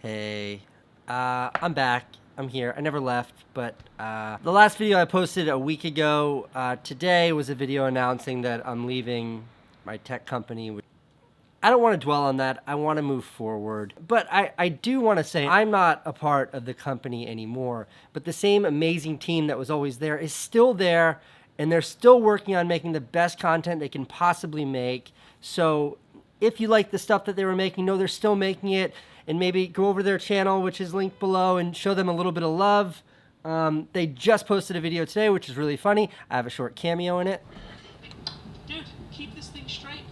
Hey, I'm back. I'm here. I never left, but the last video I posted a week ago today was a video announcing that I'm leaving my tech company. I don't want to dwell on that. I want to move forward. But I do want to say I'm not a part of the company anymore, but the same amazing team that was always there is still there, and they're still working on making the best content they can possibly make. So if you like the stuff that they were making, know they're still making it, and maybe go over to their channel, which is linked below, and show them a little bit of love. They just posted a video today, which is really funny. I have a short cameo in it. Dude, keep this thing straight.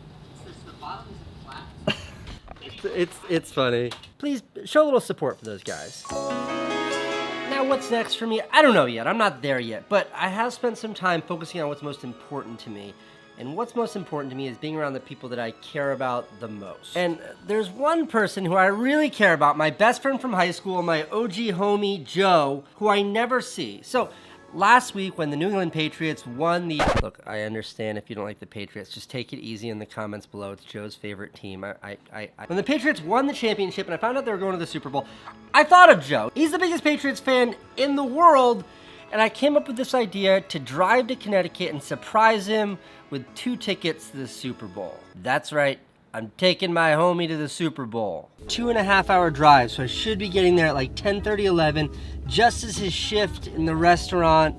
The bottom isn't flat. It's funny. Please show a little support for those guys. Now what's next for me? I don't know yet. I'm not there yet, but I have spent some time focusing on what's most important to me. And what's most important to me is being around the people that I care about the most. And there's one person who I really care about, my best friend from high school, my OG homie, Joe, who I never see. So last week when the New England Patriots won the... Look, I understand if you don't like the Patriots, just take it easy in the comments below. It's Joe's favorite team. When the Patriots won the championship and I found out they were going to the Super Bowl, I thought of Joe. He's the biggest Patriots fan in the world. And I came up with this idea to drive to Connecticut and surprise him with 2 tickets to the Super Bowl. That's right, I'm taking my homie to the Super Bowl. 2.5-hour drive, so I should be getting there at like 10:30, 11, just as his shift in the restaurant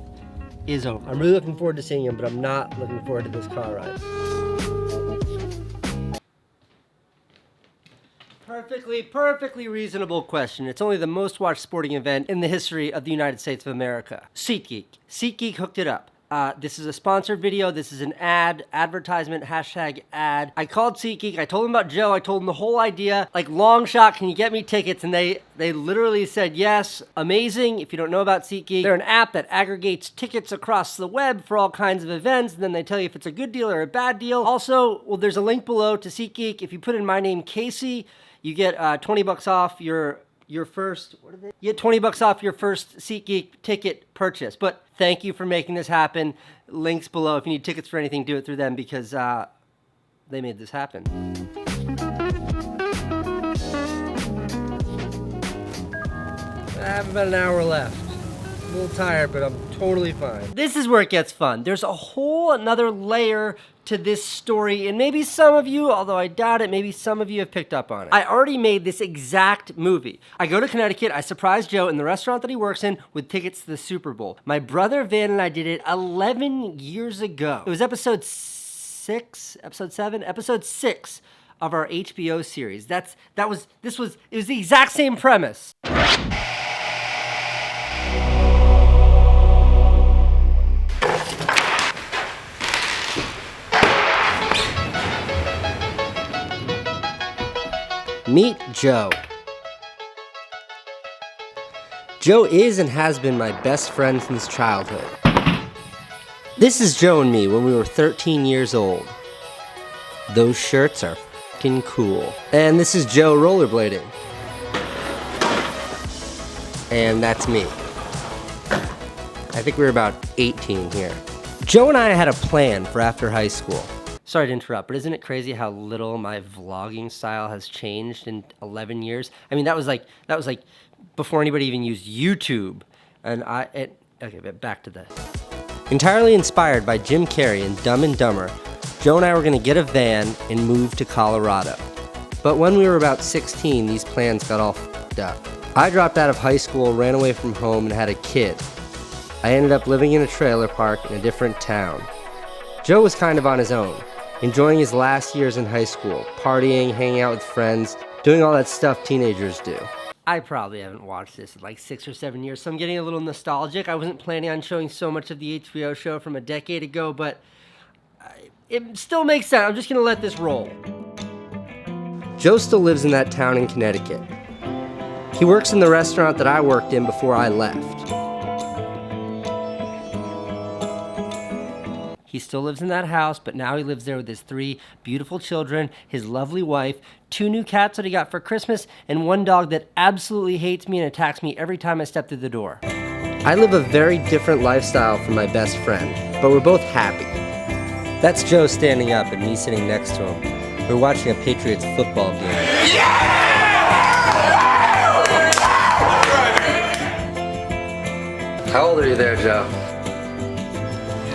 is over. I'm really looking forward to seeing him, but I'm not looking forward to this car ride. Perfectly reasonable question. It's only the most watched sporting event in the history of the United States of America. SeatGeek. SeatGeek hooked it up. This is a sponsored video. This is an advertisement, #ad. I called SeatGeek. I told them about Joe. I told them the whole idea. Like, long shot, can you get me tickets? And they literally said yes. Amazing. If you don't know about SeatGeek, they're an app that aggregates tickets across the web for all kinds of events. And then they tell you if it's a good deal or a bad deal. Also, well, there's a link below to SeatGeek. If you put in my name, CKey, you get $20 off your first, You get $20 off your first SeatGeek ticket purchase. But thank you for making this happen. Links below. If you need tickets for anything, do it through them because they made this happen. I have about an hour left. A little tired, but I'm totally fine. This is where it gets fun. There's a whole another layer to this story, and maybe some of you, although I doubt it, maybe some of you have picked up on it. I already made this exact movie. I go to Connecticut, I surprise Joe in the restaurant that he works in with tickets to the Super Bowl. My brother Van and I did it 11 years ago. It was episode 6 of our HBO series. It was the exact same premise. Meet Joe. Joe is and has been my best friend since childhood. This is Joe and me when we were 13 years old. Those shirts are f***ing cool. And this is Joe rollerblading. And that's me. I think we were about 18 here. Joe and I had a plan for after high school. Sorry to interrupt, but isn't it crazy how little my vlogging style has changed in 11 years? I mean, that was like before anybody even used YouTube. And okay, but back to this. Entirely inspired by Jim Carrey in Dumb and Dumber, Joe and I were gonna get a van and move to Colorado. But when we were about 16, these plans got all f***ed up. I dropped out of high school, ran away from home, and had a kid. I ended up living in a trailer park in a different town. Joe was kind of on his own, enjoying his last years in high school, partying, hanging out with friends, doing all that stuff teenagers do. I probably haven't watched this in like 6 or 7 years, so I'm getting a little nostalgic. I wasn't planning on showing so much of the HBO show from a decade ago, but it still makes sense. I'm just gonna let this roll. Joe still lives in that town in Connecticut. He works in the restaurant that I worked in before I left. He still lives in that house, but now he lives there with his 3 beautiful children, his lovely wife, 2 new cats that he got for Christmas, and 1 dog that absolutely hates me and attacks me every time I step through the door. I live a very different lifestyle from my best friend, but we're both happy. That's Joe standing up and me sitting next to him. We're watching a Patriots football game. Yeah! How old are you there, Joe?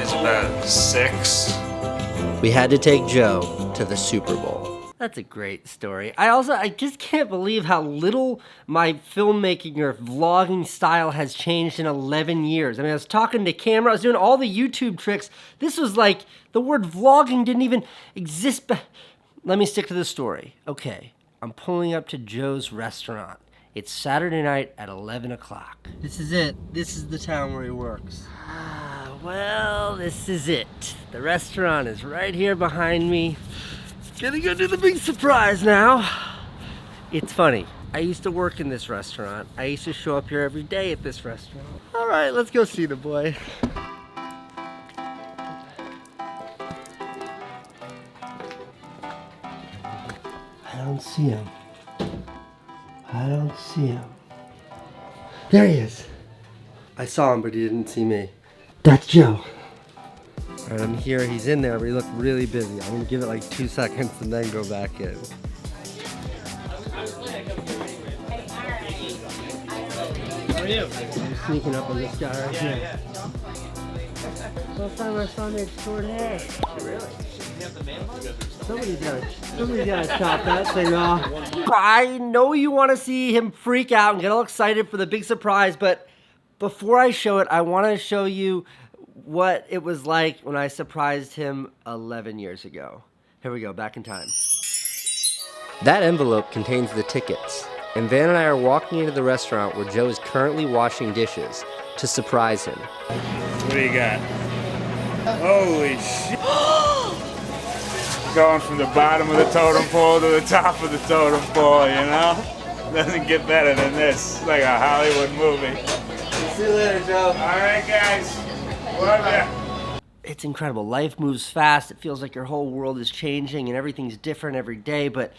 It's about 6. We had to take Joe to the Super Bowl. That's a great story. I just can't believe how little my filmmaking or vlogging style has changed in 11 years. I mean, I was talking to camera, I was doing all the YouTube tricks. This was like, the word vlogging didn't even exist. Let me stick to the story. Okay, I'm pulling up to Joe's restaurant. It's Saturday night at 11 o'clock. This is it. This is the town where he works. Well, this is it. The restaurant is right here behind me. Gonna go do the big surprise now. It's funny. I used to work in this restaurant. I used to show up here every day at this restaurant. All right, let's go see the boy. I don't see him. I don't see him. There he is. I saw him, but he didn't see me. That's Joe. All right, I'm here. He's in there, but he looked really busy. I'm gonna give it like 2 seconds and then go back in. How are you? I'm sneaking up on this guy right here. Last time I saw him, he had short hair. Really? Somebody's gotta chop that thing off. I know you want to see him freak out and get all excited for the big surprise, but before I show it, I want to show you what it was like when I surprised him 11 years ago. Here we go, back in time. That envelope contains the tickets, and Van and I are walking into the restaurant where Joe is currently washing dishes to surprise him. What do you got? Holy shit. Going from the bottom of the totem pole to the top of the totem pole, you know? Doesn't get better than this. It's like a Hollywood movie. See you later, Joe. All right, guys. Love ya. It's incredible. Life moves fast. It feels like your whole world is changing and everything's different every day. But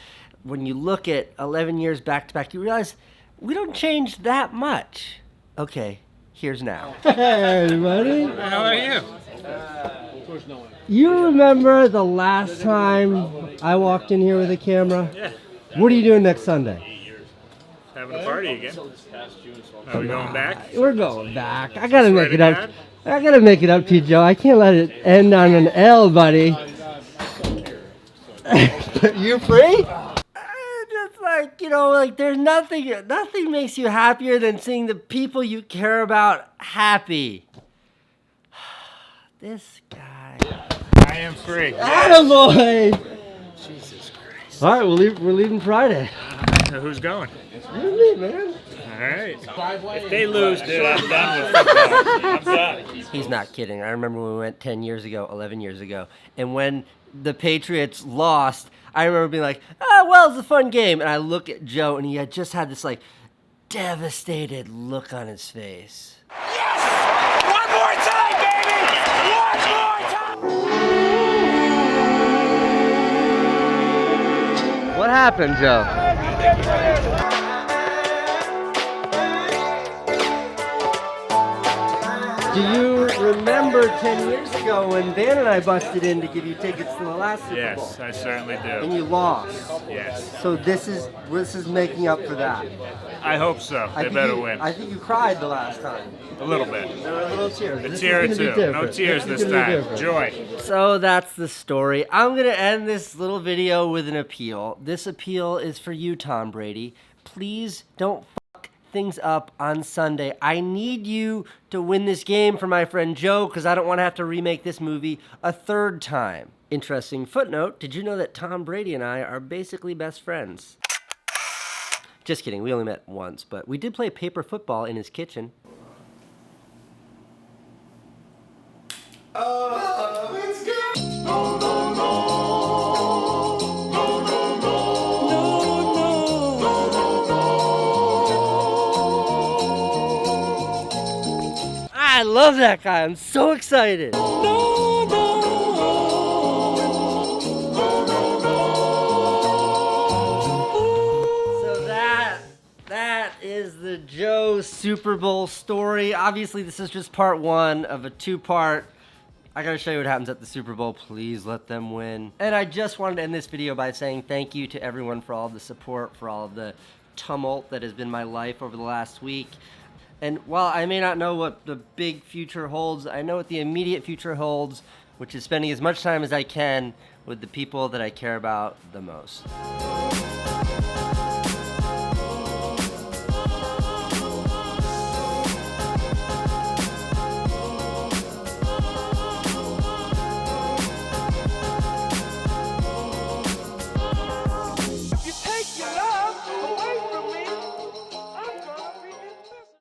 when you look at 11 years back to back, you realize we don't change that much. Okay, here's now. Hey, everybody. How are you? You remember the last time I walked in here with a camera? Yeah. What are you doing next Sunday? Having a party again. Are we going back? We're going back. I gotta make Swear it to up. God? I gotta make it up to you, Joe. I can't let it end on an L, buddy. You free? Just like, you know, like there's nothing makes you happier than seeing the people you care about happy. This guy. I am free. Attaboy! Jesus Christ. All right, we're leaving Friday. So who's going? You and me, man. All right. If they lose, dude, I'm done with football. I'm done. He's not kidding. I remember when we went 10 years ago, 11 years ago, and when the Patriots lost, I remember being like, oh, well, it's a fun game. And I look at Joe, and he had just had this, like, devastated look on his face. Yes! One more time, baby! One more time! What happened, Joe? Do you remember 10 years ago when Van and I busted in to give you tickets to the last Super Bowl? Yes, I certainly And do. you lost. Yes. So this is making up for that. I hope so. They better win. I think you cried the last time. A little bit. There were little tears. A This tear or is gonna be two. No different. tears This this is gonna be time. different. Joy. So that's the story. I'm going to end this little video with an appeal. This appeal is for you, Tom Brady. Please don't fuck things up on Sunday. I need you to win this game for my friend Joe because I don't want to have to remake this movie a third time. Interesting footnote, did you know that Tom Brady and I are basically best friends? Just kidding, we only met once, but we did play paper football in his kitchen. Let's go! I love that guy, I'm so excited. So that is the Joe Super Bowl story. Obviously, this is just part one of a two-part. I gotta show you what happens at the Super Bowl. Please let them win. And I just wanted to end this video by saying thank you to everyone for all of the support, for all of the tumult that has been my life over the last week. And while I may not know what the big future holds, I know what the immediate future holds, which is spending as much time as I can with the people that I care about the most.